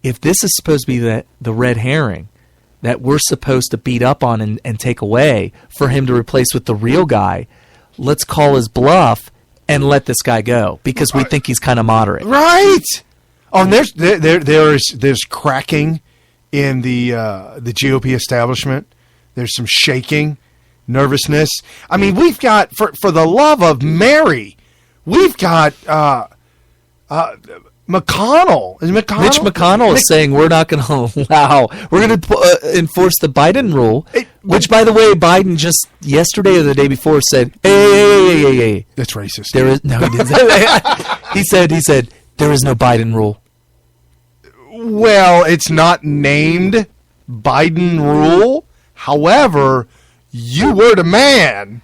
if this is supposed to be the red herring that we're supposed to beat up on and take away for him to replace with the real guy, let's call his bluff and let this guy go because we think he's kind of moderate. Right. Oh, and there's cracking in the GOP establishment. There's some shaking, nervousness. I mean, we've got, for the love of Mary, we've got McConnell. Is McConnell? Mitch McConnell is saying we're not going to allow, we're going to enforce the Biden rule, which, by the way, Biden just yesterday or the day before said, hey. That's racist. There is, no, he didn't. he said, there is no Biden rule. Well, it's not named Biden rule. However, you were the man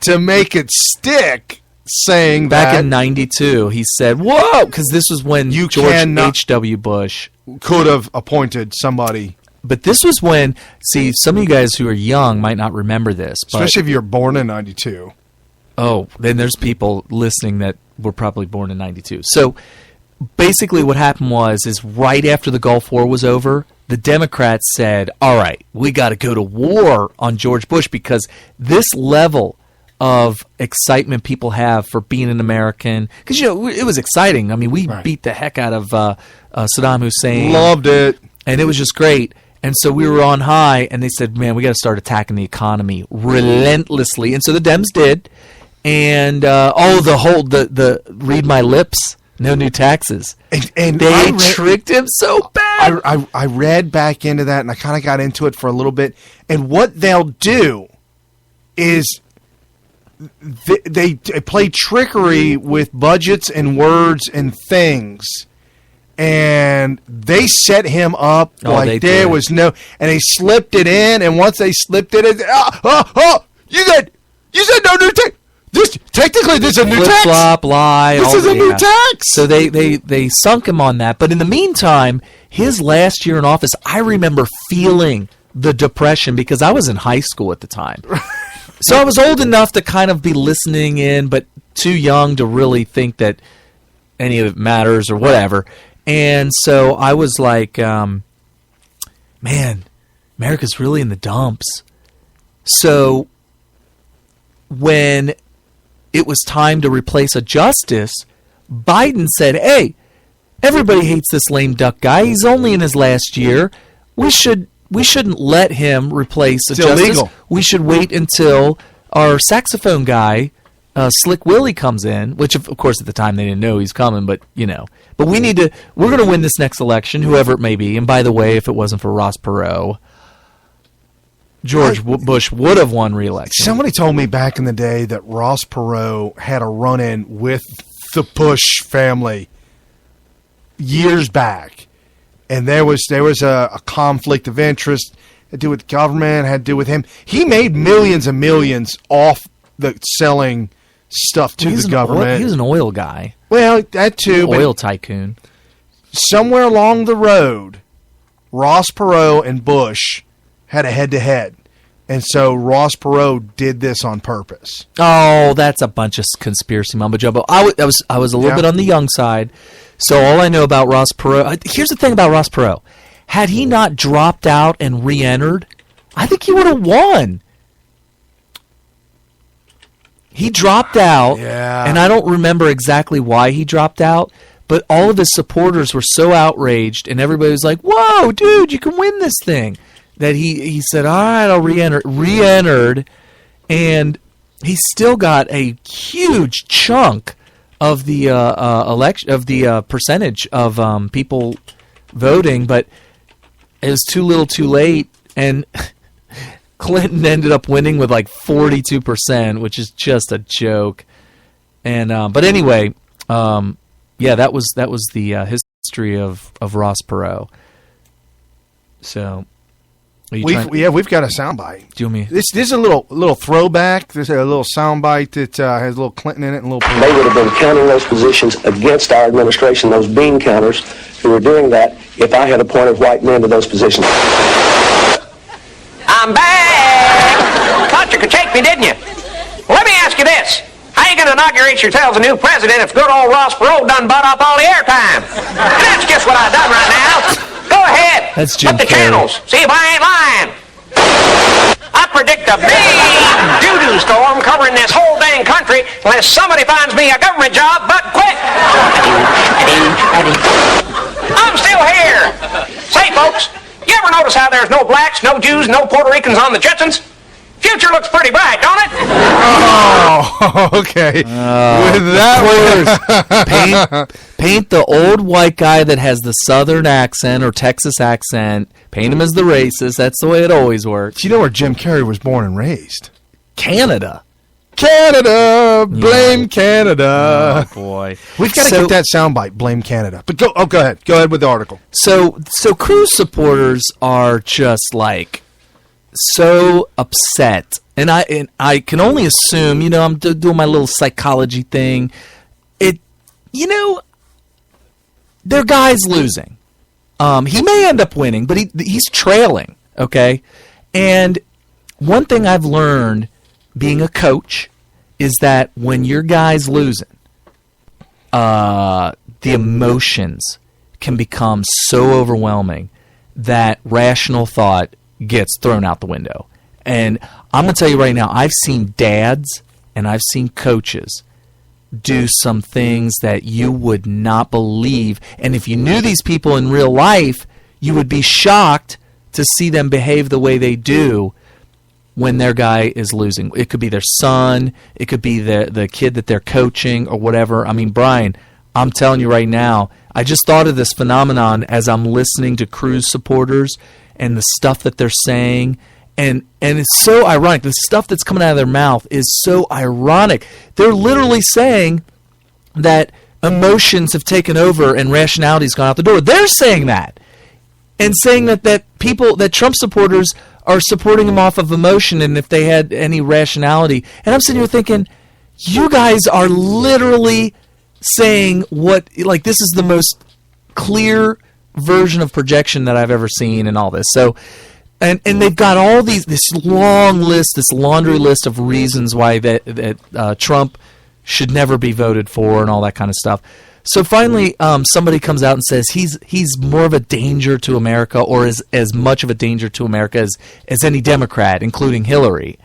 to make it stick, saying back in '92, he said, "Whoa," because this was when George H.W. Bush could have appointed somebody. But this was when, see, some of you guys who are young might not remember this, especially if you're born in '92. Oh, then there's people listening that were probably born in '92. So basically, what happened is right after the Gulf War was over, the Democrats said, all right, we got to go to war on George Bush because this level of excitement people have for being an American, because, it was exciting. I mean, we beat the heck out of Saddam Hussein. Loved it. And it was just great. And so we were on high, and they said, man, we got to start attacking the economy relentlessly. And so the Dems did. And, the read my lips. No new taxes. And they tricked him so bad. I read back into that, and I kind of got into it for a little bit. And what they'll do is they play trickery with budgets and words and things. And they set him up like there was no... And they slipped it in, and once they slipped it in... You said no new tax... This is a new tax. Flip-flop, lie. This is a new tax. So they sunk him on that. But in the meantime, his last year in office, I remember feeling the depression because I was in high school at the time. So I was old enough to kind of be listening in, but too young to really think that any of it matters or whatever. And so I was like, man, America's really in the dumps. So when it was time to replace a justice, Biden said, hey, everybody hates this lame duck guy. He's only in his last year. We shouldn't let him replace a justice. Illegal. We should wait until our saxophone guy, Slick Willie, comes in, which, of course, at the time they didn't know he's coming, but, But we're going to win this next election, whoever it may be. And by the way, if it wasn't for Ross Perot, George Bush would have won re-election. Somebody told me back in the day that Ross Perot had a run-in with the Bush family years back, and there was a conflict of interest. Had to do with the government, had to do with him. He made millions and millions off the selling stuff to the government. He was an oil guy. Well, that too. Oil tycoon. Somewhere along the road, Ross Perot and Bush had a head-to-head. And so Ross Perot did this on purpose. Oh, that's a bunch of conspiracy mumbo-jumbo. I was a little bit on the young side. So all I know about Ross Perot... Here's the thing about Ross Perot. Had he not dropped out and re-entered, I think he would have won. He dropped out, and I don't remember exactly why he dropped out, but all of his supporters were so outraged, and everybody was like, whoa, dude, you can win this thing. That he said, all right, I'll re-enter. Re-entered, and he still got a huge chunk of the election, of the percentage of people voting, but it was too little, too late, and Clinton ended up winning with like 42%, which is just a joke. And but anyway, that was the history of Ross Perot. So. We've got a soundbite. Do you want me? This is a little throwback. There's a little soundbite that has a little Clinton in it and a little. They would have been counting those positions against our administration, those bean counters who were doing that, if I had appointed white men to those positions. I'm back! Thought you could take me, didn't you? Well, let me ask you this. How you going to inaugurate yourselves a new president if good old Ross Perot done bought up all the airtime? That's just what I done right now. That's Jim Hit the Carrey. channels. See if I ain't lying. I predict a big doo-doo storm covering this whole dang country unless somebody finds me a government job, but quick. I'm still here. Say, folks, you ever notice how there's no blacks, no Jews, no Puerto Ricans on the Jetsons? Future looks pretty bright, don't it? Oh, okay. With that, Paint the old white guy that has the southern accent or Texas accent. Paint him as the racist. That's the way it always works. you know where Jim Carrey was born and raised? Canada. Canada, blame Canada. Oh boy, We've got to get that soundbite. Blame Canada. But go ahead. Go ahead with the article. So Cruz supporters are just like so upset, and I can only assume. I'm doing my little psychology thing. Their guy's losing. He may end up winning, but he's trailing. Okay, and one thing I've learned being a coach is that when your guy's losing, the emotions can become so overwhelming that rational thought gets thrown out the window. And I'm going to tell you right now, I've seen dads and I've seen coaches do some things that you would not believe. And if you knew these people in real life, you would be shocked to see them behave the way they do when their guy is losing. It could be their son, it could be the kid that they're coaching or whatever. I mean, Brian, I'm telling you right now, I just thought of this phenomenon as I'm listening to Cruz supporters and the stuff that they're saying. And it's so ironic. The stuff that's coming out of their mouth is so ironic. They're literally saying that emotions have taken over and rationality's gone out the door. They're saying that. And saying that Trump supporters are supporting him off of emotion and if they had any rationality. And I'm sitting here thinking, you guys are literally saying this is the most clear version of projection that I've ever seen in all this. So, and they've got all this long list, this laundry list of reasons why that Trump should never be voted for and all that kind of stuff. So finally, somebody comes out and says he's more of a danger to America, or is as much of a danger to America as any Democrat, including Hillary.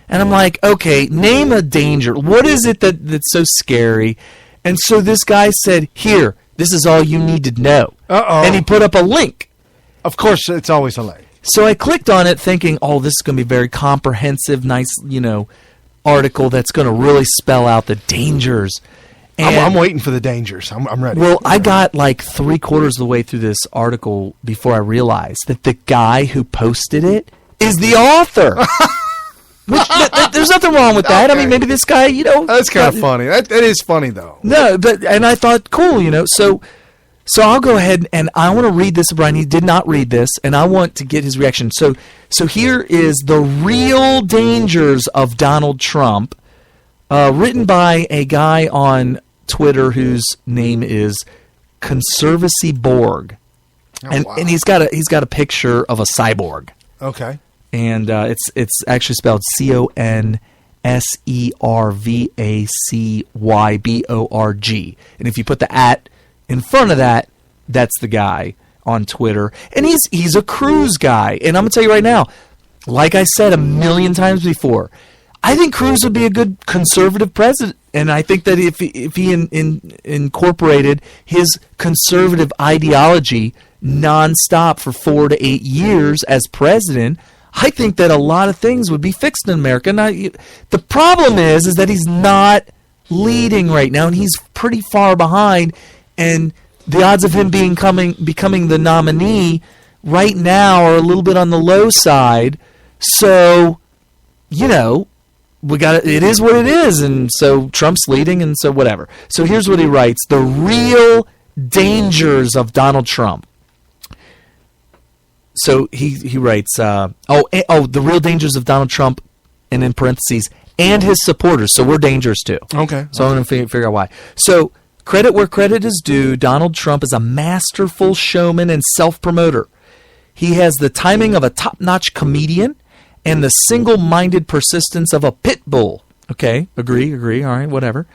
And I'm like, okay, name a danger. What is it that's so scary? And so this guy said, here, this is all you need to know. Uh-oh. And he put up a link. Of course, it's always a link. So I clicked on it thinking, oh, this is going to be a very comprehensive, nice, article that's going to really spell out the dangers. And I'm waiting for the dangers. I'm ready. Well, I got like 3/4 of the way through this article before I realized that the guy who posted it is the author. There's nothing wrong with that. Okay. I mean, maybe this guy, That's kind of funny. That is funny, though. No, and I thought, cool, So I'll go ahead and I want to read this to Brian. He did not read this, and I want to get his reaction. So here is the real dangers of Donald Trump, written by a guy on Twitter whose name is Conservancy Borg, and he's got a picture of a cyborg. Okay, and it's actually spelled CONSERVACYBORG, and if you put the @ in front of that, that's the guy on Twitter, and he's a Cruz guy, and I'm gonna tell you right now, like I said a million times before, I think Cruz would be a good conservative president, and I think that if he incorporated his conservative ideology nonstop for 4 to 8 years as president, I think that a lot of things would be fixed in America. Now, the problem is that he's not leading right now, and he's pretty far behind, and the odds of him becoming the nominee right now are a little bit on the low side. So, it is what it is, and so Trump's leading, and so whatever. So here's what he writes: the real dangers of Donald Trump. So he writes, the real dangers of Donald Trump, and in parentheses, and his supporters. So we're dangerous too. Okay. So I'm going to figure out why. So credit where credit is due. Donald Trump is a masterful showman and self-promoter. He has the timing of a top-notch comedian and the single-minded persistence of a pit bull. Okay, agree, all right, whatever.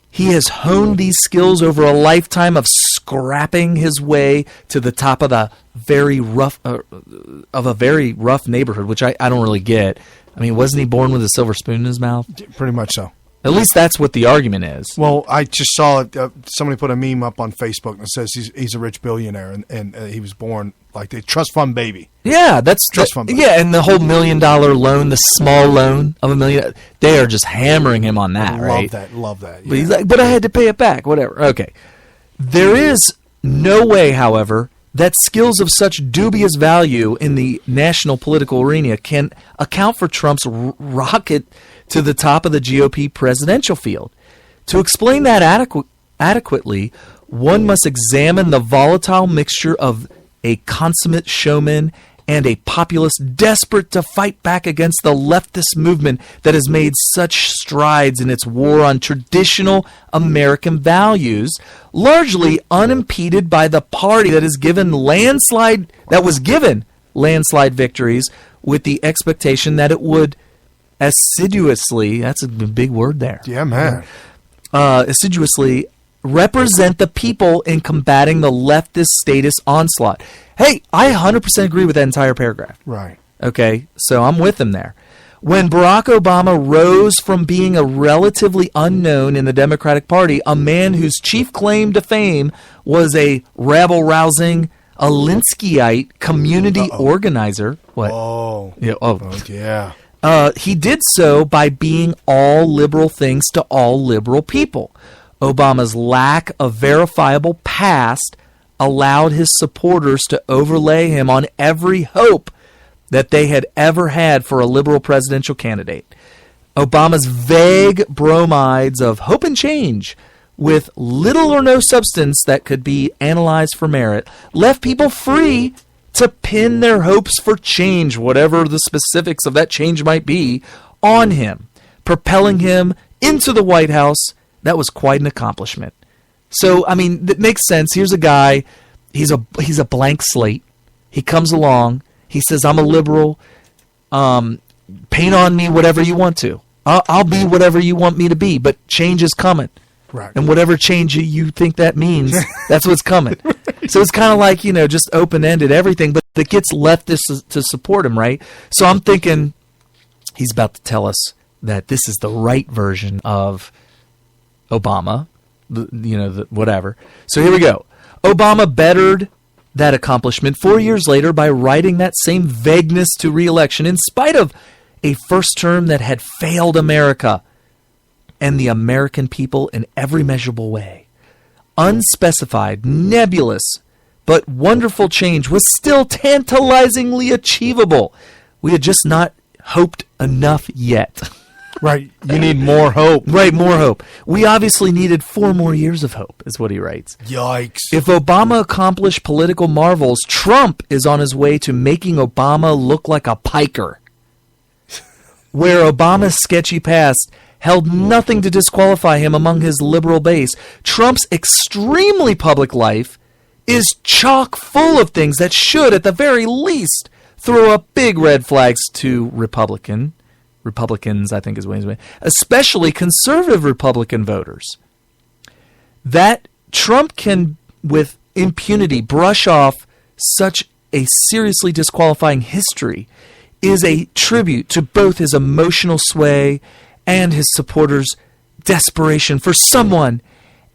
He has honed these skills over a lifetime of scrapping his way to the top of the very rough of a very rough neighborhood, which I don't really get. I mean, wasn't he born with a silver spoon in his mouth? Pretty much so. At least that's what the argument is. Well, I just saw it. Somebody put a meme up on Facebook that says he's a rich billionaire, and he was born like the trust fund baby. Yeah, that's trust fund baby. Yeah, and the whole $1 million loan, the small loan of $1 million, they are just hammering him on that, right? Love that. Yeah. But he's like, but I had to pay it back, whatever. Okay. There is no way, however, that skills of such dubious value in the national political arena can account for Trump's rocket to the top of the GOP presidential field. To explain that adequately, one must examine the volatile mixture of a consummate showman and a populace desperate to fight back against the leftist movement that has made such strides in its war on traditional American values, largely unimpeded by the party that was given landslide victories with the expectation that it would assiduously, that's a big word there. Yeah, man. Assiduously represent the people in combating the leftist statist onslaught. Hey, I 100% agree with that entire paragraph. Right. Okay, so I'm with him there. When Barack Obama rose from being a relatively unknown in the Democratic Party, a man whose chief claim to fame was a rabble-rousing Alinskyite community organizer. What? Oh. Yeah, yeah. He did so by being all liberal things to all liberal people. Obama's lack of verifiable past allowed his supporters to overlay him on every hope that they had ever had for a liberal presidential candidate. Obama's vague bromides of hope and change, with little or no substance that could be analyzed for merit, left people free to pin their hopes for change, whatever the specifics of that change might be, on him, propelling him into the White House. That was quite an accomplishment. So, I mean, that makes sense. Here's a guy, he's a blank slate. He comes along, he says, I'm a liberal, paint on me whatever you want to. I'll be whatever you want me to be, but change is coming. Right. And whatever change you think that means, that's what's coming. So it's kind of like, just open-ended everything, but it gets leftists to support him, right? So I'm thinking he's about to tell us that this is the right version of Obama, whatever. So here we go. Obama bettered that accomplishment 4 years later by riding that same vagueness to re-election in spite of a first term that had failed America and the American people in every measurable way. Unspecified, nebulous, but wonderful change was still tantalizingly achievable. We had just not hoped enough yet. Right. You need more hope. Right, more hope. We obviously needed 4 more years of hope, is what he writes. Yikes. If Obama accomplished political marvels, Trump is on his way to making Obama look like a piker. Where Obama's sketchy past held nothing to disqualify him among his liberal base, Trump's extremely public life is chock full of things that should, at the very least, throw up big red flags to Republicans, I think is what he's saying, especially conservative Republican voters. That Trump can, with impunity, brush off such a seriously disqualifying history is a tribute to both his emotional sway and his supporters' desperation for someone,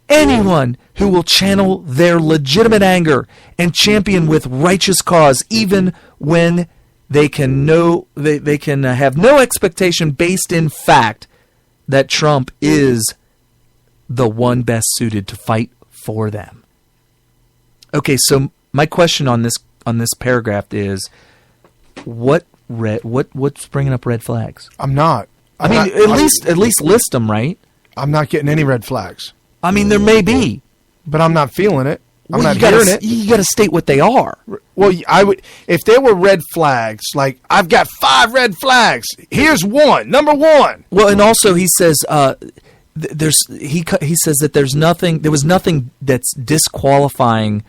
anyone who will channel their legitimate anger and champion with righteous cause, even when they can have no expectation based in fact that Trump is the one best suited to fight for them. Okay, so my question on this paragraph is, what's bringing up red flags? I'm not. At least list them, right? I'm not getting any red flags. I mean, there may be, but I'm not feeling it. I'm not hearing it. You got to state what they are. Well, I would, if there were red flags, like I've got 5 red flags. Here's one, number 1. Well, and also he says he says that there was nothing that's disqualifying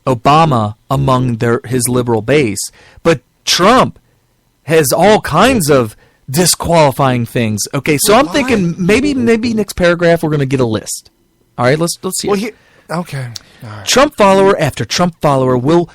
Obama among his liberal base, but Trump has all kinds of disqualifying things. Okay, so I'm thinking maybe next paragraph we're going to get a list. All right, let's hear. Okay. Trump follower after Trump follower will